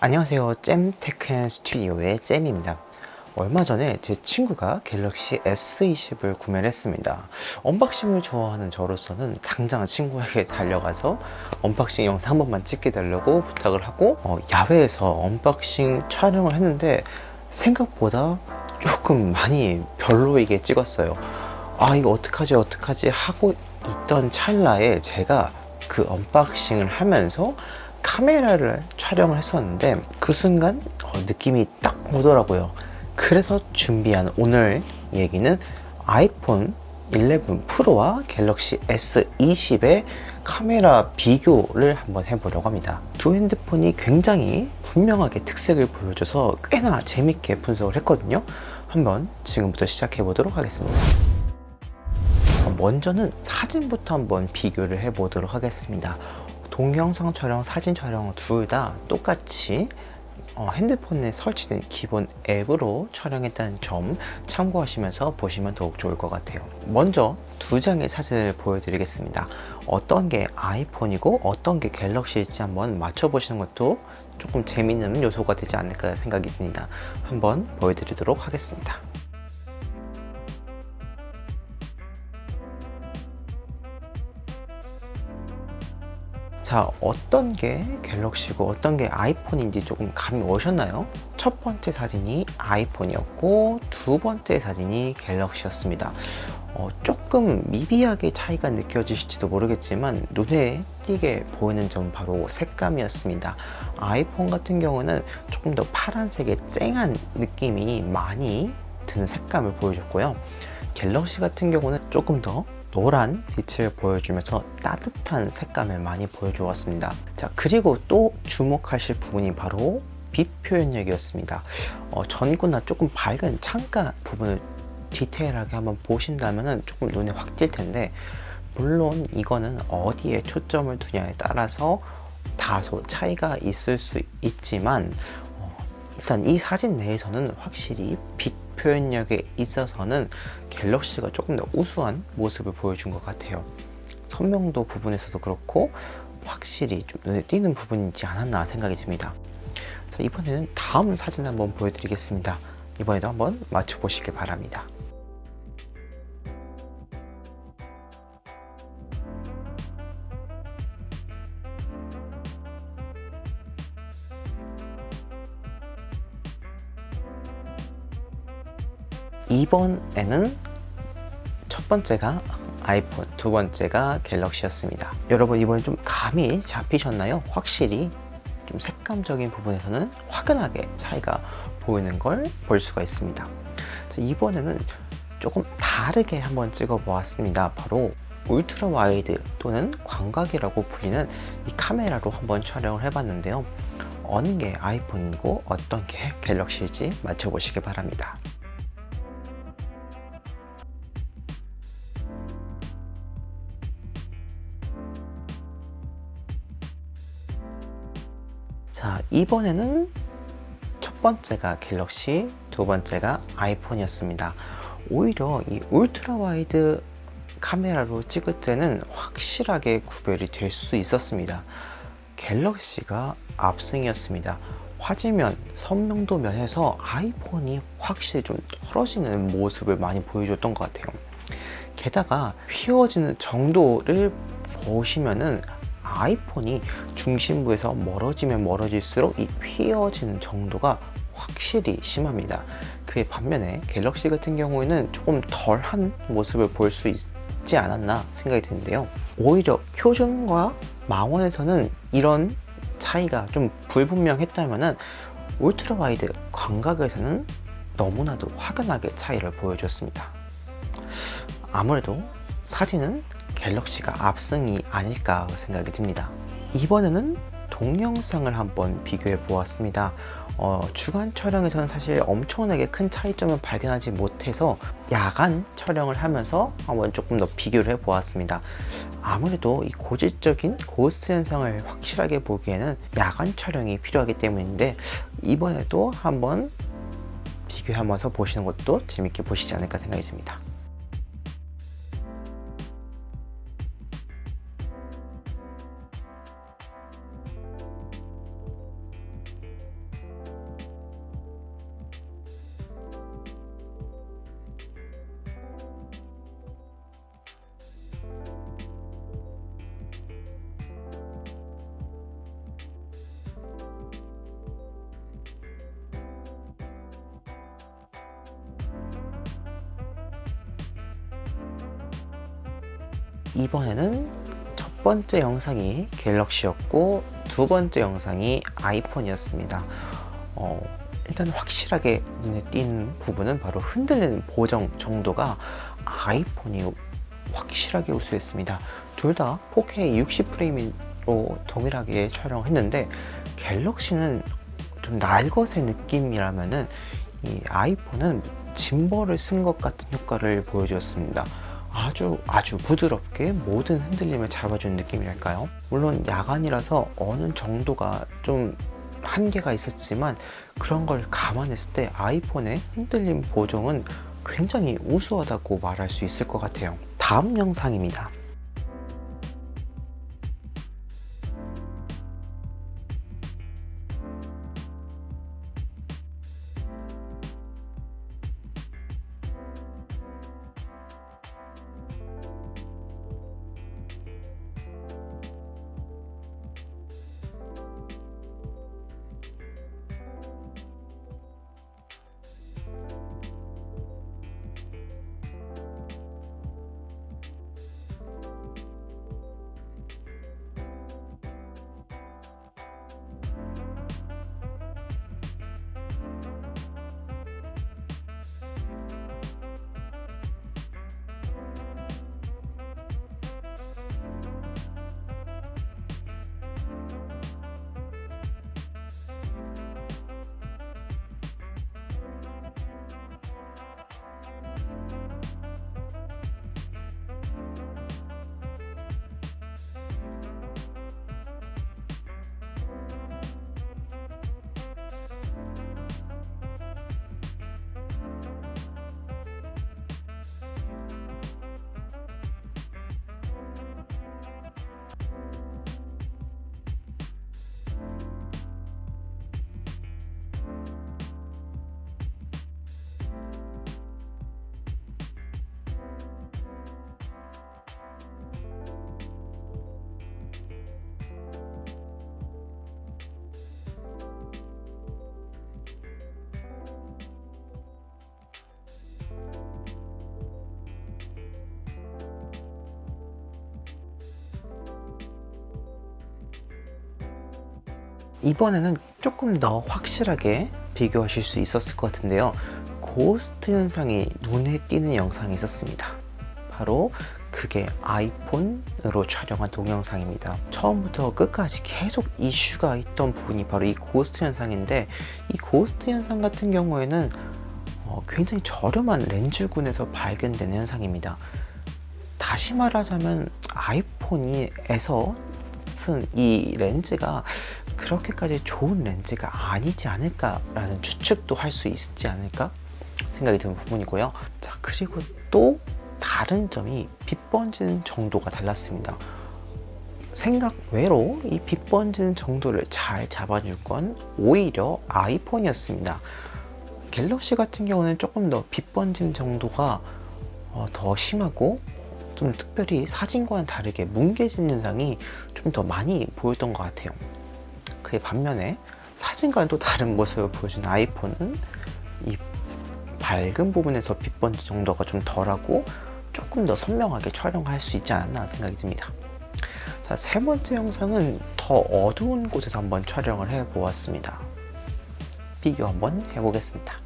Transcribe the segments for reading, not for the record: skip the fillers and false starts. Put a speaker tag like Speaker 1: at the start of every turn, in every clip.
Speaker 1: 안녕하세요. 잼테크앤 스튜디오의 잼입니다. 얼마 전에 제 친구가 갤럭시 S20을 구매를 했습니다. 언박싱을 좋아하는 저로서는 당장 친구에게 달려가서 언박싱 영상 한 번만 찍게 달라고 부탁을 하고 야외에서 언박싱 촬영을 했는데 생각보다 조금 많이 별로이게 찍었어요. 아, 이거 어떡하지 하고 있던 찰나에 제가 그 언박싱을 하면서 카메라를 촬영을 했었는데 그 순간 느낌이 딱 오더라고요. 그래서 준비한 오늘 얘기는 아이폰 11 프로와 갤럭시 S20의 카메라 비교를 한번 해보려고 합니다. 두 핸드폰이 굉장히 분명하게 특색을 보여줘서 꽤나 재밌게 분석을 했거든요. 한번 지금부터 시작해 보도록 하겠습니다. 먼저는 사진부터 한번 비교를 해 보도록 하겠습니다. 동영상 촬영, 사진 촬영 둘 다 똑같이 핸드폰에 설치된 기본 앱으로 촬영했다는 점 참고하시면서 보시면 더욱 좋을 것 같아요. 먼저 두 장의 사진을 보여드리겠습니다. 어떤 게 아이폰이고 어떤 게 갤럭시일지 한번 맞춰보시는 것도 조금 재밌는 요소가 되지 않을까 생각이 듭니다. 한번 보여드리도록 하겠습니다. 자, 어떤 게 갤럭시고 어떤 게 아이폰인지 조금 감이 오셨나요? 첫 번째 사진이 아이폰이었고 두 번째 사진이 갤럭시였습니다. 조금 미비하게 차이가 느껴지실지도 모르겠지만 눈에 띄게 보이는 점 바로 색감이었습니다. 아이폰 같은 경우는 조금 더 파란색의 쨍한 느낌이 많이 드는 색감을 보여줬고요. 갤럭시 같은 경우는 조금 더 노란 빛을 보여주면서 따뜻한 색감을 많이 보여주었습니다. 자, 그리고 또 주목하실 부분이 바로 빛 표현력이었습니다. 전구나 조금 밝은 창가 부분을 디테일하게 한번 보신다면 조금 눈에 확 띌 텐데, 물론 이거는 어디에 초점을 두냐에 따라서 다소 차이가 있을 수 있지만 일단 이 사진 내에서는 확실히 빛 표현력에 있어서는 갤럭시가 조금 더 우수한 모습을 보여준 것 같아요. 선명도 부분에서도 그렇고 확실히 좀 눈에 띄는 부분이지 않았나 생각이 듭니다. 자, 이번에는 다음 사진 한번 보여드리겠습니다. 이번에도 한번 맞춰보시길 바랍니다. 이번에는 첫 번째가 아이폰, 두 번째가 갤럭시였습니다. 여러분, 이번에 좀 감이 잡히셨나요? 확실히 좀 색감적인 부분에서는 확연하게 차이가 보이는 걸 볼 수가 있습니다. 자, 이번에는 조금 다르게 한번 찍어 보았습니다. 바로 울트라 와이드 또는 광각이라고 불리는 이 카메라로 한번 촬영을 해봤는데요. 어느 게 아이폰이고 어떤 게 갤럭시일지 맞춰보시기 바랍니다. 자, 이번에는 첫 번째가 갤럭시, 두 번째가 아이폰이었습니다. 오히려 이 울트라 와이드 카메라로 찍을 때는 확실하게 구별이 될 수 있었습니다. 갤럭시가 압승이었습니다. 화질면, 선명도 면에서 아이폰이 확실히 좀 떨어지는 모습을 많이 보여줬던 것 같아요. 게다가 휘어지는 정도를 보시면은 아이폰이 중심부에서 멀어지면 멀어질수록 이 휘어지는 정도가 확실히 심합니다. 그에 반면에 갤럭시 같은 경우에는 조금 덜한 모습을 볼 수 있지 않았나 생각이 드는데요. 오히려 표준과 망원에서는 이런 차이가 좀 불분명했다면은 울트라 와이드 광각에서는 너무나도 확연하게 차이를 보여줬습니다. 아무래도 사진은 갤럭시가 압승이 아닐까 생각이 듭니다. 이번에는 동영상을 한번 비교해 보았습니다. 주간 촬영에서는 사실 엄청나게 큰 차이점을 발견하지 못해서 야간 촬영을 하면서 한번 조금 더 비교를 해 보았습니다. 아무래도 이 고질적인 고스트 현상을 확실하게 보기에는 야간 촬영이 필요하기 때문인데 이번에도 한번 비교하면서 보시는 것도 재밌게 보시지 않을까 생각이 듭니다. 이번에는 첫 번째 영상이 갤럭시였고 두 번째 영상이 아이폰이었습니다. 일단 확실하게 눈에 띄는 부분은 바로 흔들리는 보정 정도가 아이폰이 확실하게 우수했습니다. 둘 다 4K 60프레임으로 동일하게 촬영했는데 갤럭시는 좀 날것의 느낌이라면은 이 아이폰은 짐벌을 쓴 것 같은 효과를 보여주었습니다. 아주 부드럽게 모든 흔들림을 잡아주는 느낌이랄까요? 물론 야간이라서 어느 정도가 좀 한계가 있었지만 그런 걸 감안했을 때 아이폰의 흔들림 보정은 굉장히 우수하다고 말할 수 있을 것 같아요. 다음 영상입니다. 이번에는 조금 더 확실하게 비교하실 수 있었을 것 같은데요. 고스트 현상이 눈에 띄는 영상이 있었습니다. 바로 그게 아이폰으로 촬영한 동영상입니다. 처음부터 끝까지 계속 이슈가 있던 부분이 바로 이 고스트 현상인데, 이 고스트 현상 같은 경우에는 굉장히 저렴한 렌즈군에서 발견되는 현상입니다. 다시 말하자면 아이폰에서 쓴 이 렌즈가 그렇게까지 좋은 렌즈가 아니지 않을까라는 추측도 할 수 있지 않을까 생각이 드는 부분이고요. 자, 그리고 또 다른 점이 빛 번지는 정도가 달랐습니다. 생각 외로 이 빛 번지는 정도를 잘 잡아줄 건 오히려 아이폰이었습니다. 갤럭시 같은 경우는 조금 더 빛 번지는 정도가 더 심하고, 좀 특별히 사진과는 다르게 뭉개진 현상이 좀 더 많이 보였던 것 같아요. 그에 반면에 사진과는 또 다른 모습을 보여주는 아이폰은 이 밝은 부분에서 빛 번지 정도가 좀 덜하고 조금 더 선명하게 촬영할 수 있지 않았나 생각이 듭니다. 자, 세 번째 영상은 더 어두운 곳에서 한번 촬영을 해 보았습니다. 비교 한번 해보겠습니다.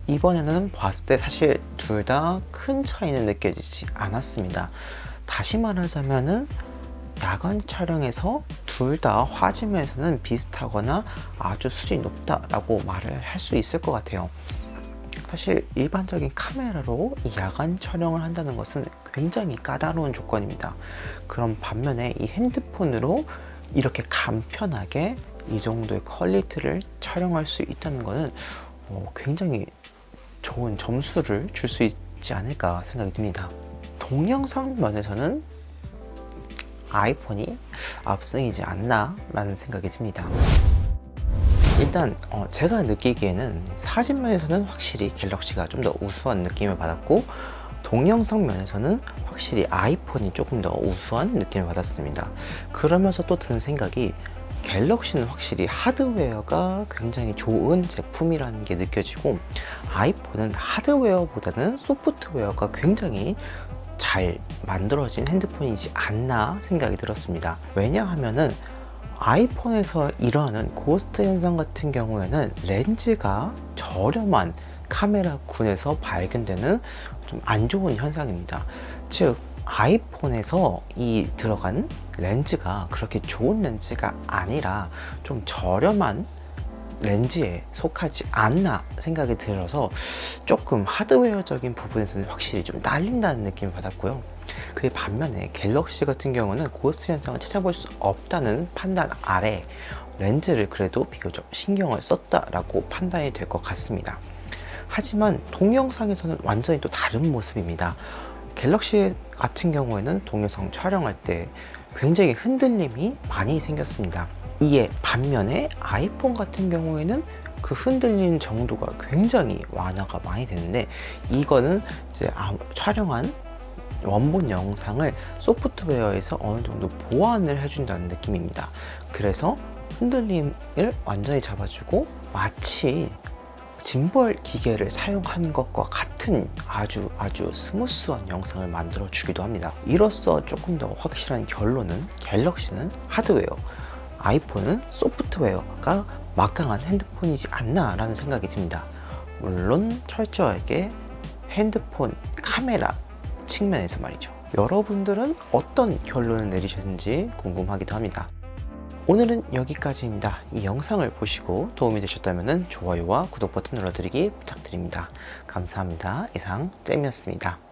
Speaker 1: 이번에는 봤을 때 사실 둘 다 큰 차이는 느껴지지 않았습니다. 다시 말하자면은 야간 촬영에서 둘 다 화질면에서는 비슷하거나 아주 수준이 높다라고 말을 할 수 있을 것 같아요. 사실 일반적인 카메라로 이 야간 촬영을 한다는 것은 굉장히 까다로운 조건입니다. 그런 반면에 이 핸드폰으로 이렇게 간편하게 이 정도의 퀄리티를 촬영할 수 있다는 것은 굉장히 좋은 점수를 줄 수 있지 않을까 생각이 듭니다. 동영상 면에서는 아이폰이 압승이지 않나 라는 생각이 듭니다. 일단 제가 느끼기에는 사진면에서는 확실히 갤럭시가 좀 더 우수한 느낌을 받았고, 동영상 면에서는 확실히 아이폰이 조금 더 우수한 느낌을 받았습니다. 그러면서 또 드는 생각이, 갤럭시는 확실히 하드웨어가 굉장히 좋은 제품이라는 게 느껴지고, 아이폰은 하드웨어보다는 소프트웨어가 굉장히 잘 만들어진 핸드폰이지 않나 생각이 들었습니다. 왜냐하면은 아이폰에서 일어나는 고스트 현상 같은 경우에는 렌즈가 저렴한 카메라군에서 발견되는 좀 안 좋은 현상입니다. 즉, 아이폰에서 이 들어간 렌즈가 그렇게 좋은 렌즈가 아니라 좀 저렴한 렌즈에 속하지 않나 생각이 들어서 조금 하드웨어적인 부분에서는 확실히 좀 딸린다는 느낌을 받았고요. 그에 반면에 갤럭시 같은 경우는 고스트 현상을 찾아볼 수 없다는 판단 아래 렌즈를 그래도 비교적 신경을 썼다라고 판단이 될 것 같습니다. 하지만 동영상에서는 완전히 또 다른 모습입니다. 갤럭시 같은 경우에는 동영상 촬영할 때 굉장히 흔들림이 많이 생겼습니다. 이에 반면에 아이폰 같은 경우에는 그 흔들리는 정도가 굉장히 완화가 많이 되는데, 이거는 이제 촬영한 원본 영상을 소프트웨어에서 어느 정도 보완을 해준다는 느낌입니다. 그래서 흔들림을 완전히 잡아주고 마치 짐벌 기계를 사용한 것과 같은 아주 스무스한 영상을 만들어 주기도 합니다. 이로써 조금 더 확실한 결론은, 갤럭시는 하드웨어, 아이폰은 소프트웨어가 막강한 핸드폰이지 않나 라는 생각이 듭니다. 물론 철저하게 핸드폰 카메라 측면에서 말이죠. 여러분들은 어떤 결론을 내리셨는지 궁금하기도 합니다. 오늘은 여기까지입니다. 이 영상을 보시고 도움이 되셨다면 좋아요와 구독 버튼 눌러드리기 부탁드립니다. 감사합니다. 이상 잼이었습니다.